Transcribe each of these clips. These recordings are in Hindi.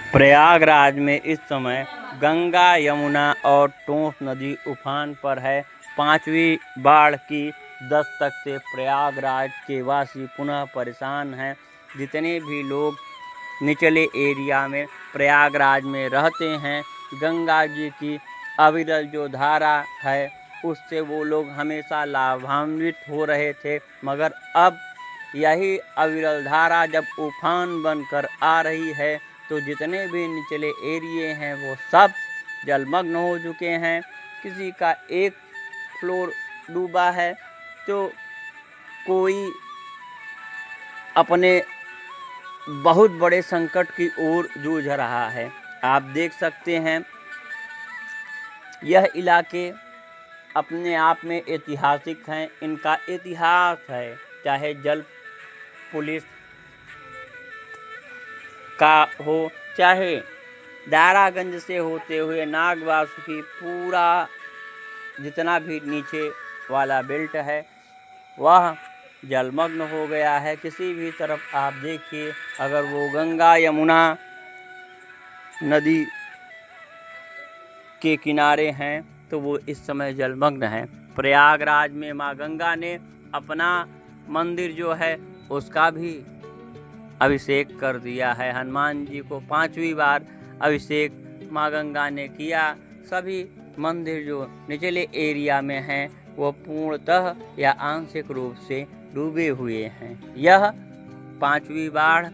प्रयागराज में इस समय गंगा, यमुना और टोंस नदी उफान पर है। 5वीं बाढ़ की दस्तक से प्रयागराज के वासी पुनः परेशान हैं। जितने भी लोग निचले एरिया में प्रयागराज में रहते हैं, गंगा जी की अविरल जो धारा है उससे वो लोग हमेशा लाभान्वित हो रहे थे, मगर अब यही अविरल धारा जब उफान बनकर आ रही है तो जितने भी निचले एरिए हैं वो सब जलमग्न हो चुके हैं। किसी का एक फ्लोर डूबा है तो कोई अपने बहुत बड़े संकट की ओर जूझ रहा है। आप देख सकते हैं यह इलाके अपने आप में ऐतिहासिक हैं। इनका इतिहास है, चाहे जल पुलिस का हो, चाहे दारागंज से होते हुए नागवासुकी, पूरा जितना भी नीचे वाला बेल्ट है वह जलमग्न हो गया है। किसी भी तरफ आप देखिए, अगर वो गंगा यमुना नदी के किनारे हैं तो वो इस समय जलमग्न हैं। प्रयागराज में माँ गंगा ने अपना मंदिर जो है उसका भी अभिषेक कर दिया है। हनुमान जी को 5वीं बार अभिषेक माँ गंगा ने किया। सभी मंदिर जो निचले एरिया में हैं वो पूर्णतः या आंशिक रूप से डूबे हुए हैं। यह 5वीं बाढ़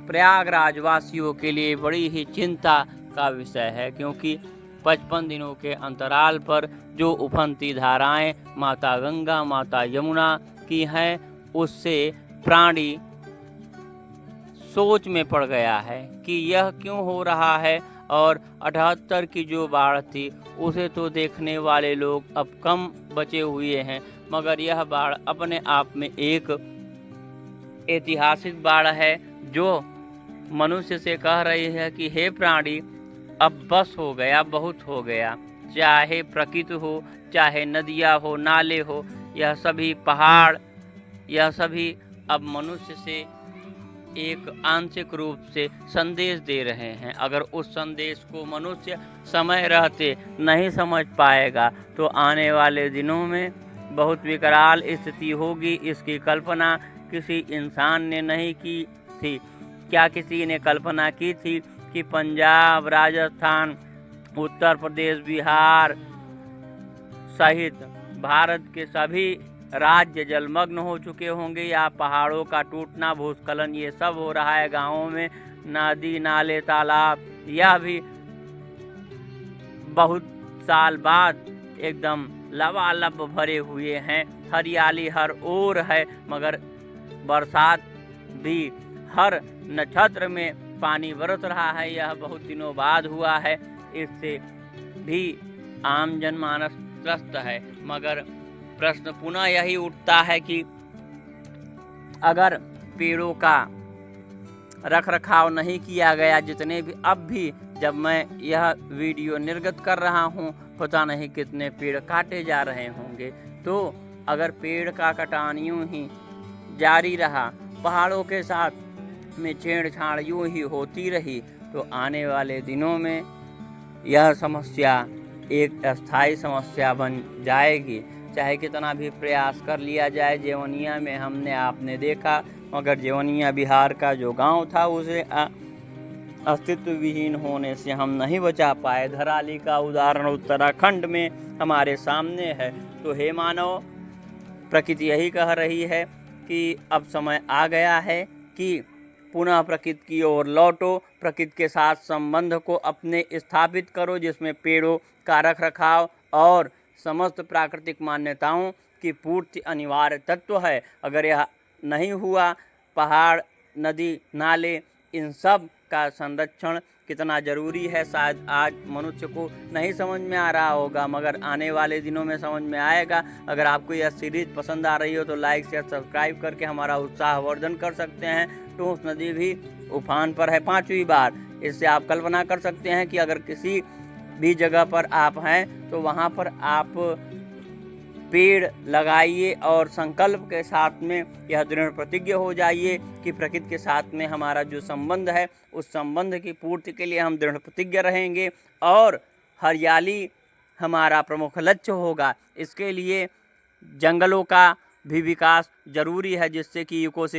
प्रयागराज वासियों के लिए बड़ी ही चिंता का विषय है, क्योंकि 55 दिनों के अंतराल पर जो उफनती धाराएं माता गंगा, माता यमुना की हैं, उससे प्राणी सोच में पड़ गया है कि यह क्यों हो रहा है। और 78 की जो बाढ़ थी उसे तो देखने वाले लोग अब कम बचे हुए हैं, मगर यह बाढ़ अपने आप में एक ऐतिहासिक बाढ़ है जो मनुष्य से कह रही है कि हे प्राणी, अब बस हो गया, बहुत हो गया। चाहे प्रकृति हो, चाहे नदियाँ हो, नाले हो, यह सभी पहाड़, यह सभी अब मनुष्य से एक आंशिक रूप से संदेश दे रहे हैं। अगर उस संदेश को मनुष्य समय रहते नहीं समझ पाएगा तो आने वाले दिनों में बहुत विकराल स्थिति होगी। इसकी कल्पना किसी इंसान ने नहीं की थी। क्या किसी ने कल्पना की थी कि पंजाब, राजस्थान, उत्तर प्रदेश, बिहार सहित भारत के सभी राज्य जलमग्न हो चुके होंगे, या पहाड़ों का टूटना, भूस्खलन, ये सब हो रहा है गांवों में। नदी, नाले, तालाब यह भी बहुत साल बाद एकदम लबालब भरे हुए हैं। हरियाली हर ओर है, मगर बरसात भी हर नक्षत्र में पानी बरस रहा है। यह बहुत दिनों बाद हुआ है। इससे भी आम जनमानस त्रस्त है। मगर प्रश्न पुनः यही उठता है कि अगर पेड़ों का रख रखाव नहीं किया गया, जितने भी अब भी जब मैं यह वीडियो निर्गत कर रहा हूँ, पता नहीं कितने पेड़ काटे जा रहे होंगे। तो अगर पेड़ का कटान यूं ही जारी रहा, पहाड़ों के साथ में छेड़छाड़ यूं ही होती रही, तो आने वाले दिनों में यह समस्या एक अस्थायी समस्या बन जाएगी। चाहे कितना भी प्रयास कर लिया जाए। जेवनिया में हमने आपने देखा, मगर जेवनिया बिहार का जो गांव था उसे अस्तित्व विहीन होने से हम नहीं बचा पाए। धराली का उदाहरण उत्तराखंड में हमारे सामने है। तो हे मानव, प्रकृति यही कह रही है कि अब समय आ गया है कि पुनः प्रकृति की ओर लौटो। प्रकृति के साथ संबंध को अपने स्थापित करो, जिसमें पेड़ों का रख रखाव और समस्त प्राकृतिक मान्यताओं की पूर्ति अनिवार्य तत्व है। अगर यह नहीं हुआ, पहाड़, नदी, नाले, इन सब का संरक्षण कितना ज़रूरी है, शायद आज मनुष्य को नहीं समझ में आ रहा होगा, मगर आने वाले दिनों में समझ में आएगा। अगर आपको यह सीरीज पसंद आ रही हो तो लाइक, शेयर, सब्सक्राइब करके हमारा उत्साहवर्धन कर सकते हैं। टोंस नदी भी उफान पर है 5वीं बार। इससे आप कल्पना कर सकते हैं कि अगर किसी भी जगह पर आप हैं तो वहाँ पर आप पेड़ लगाइए और संकल्प के साथ में यह दृढ़ प्रतिज्ञ हो जाइए कि प्रकृति के साथ में हमारा जो संबंध है उस संबंध की पूर्ति के लिए हम दृढ़ प्रतिज्ञ रहेंगे और हरियाली हमारा प्रमुख लक्ष्य होगा। इसके लिए जंगलों का भी विकास जरूरी है जिससे कि इकोसिस्टम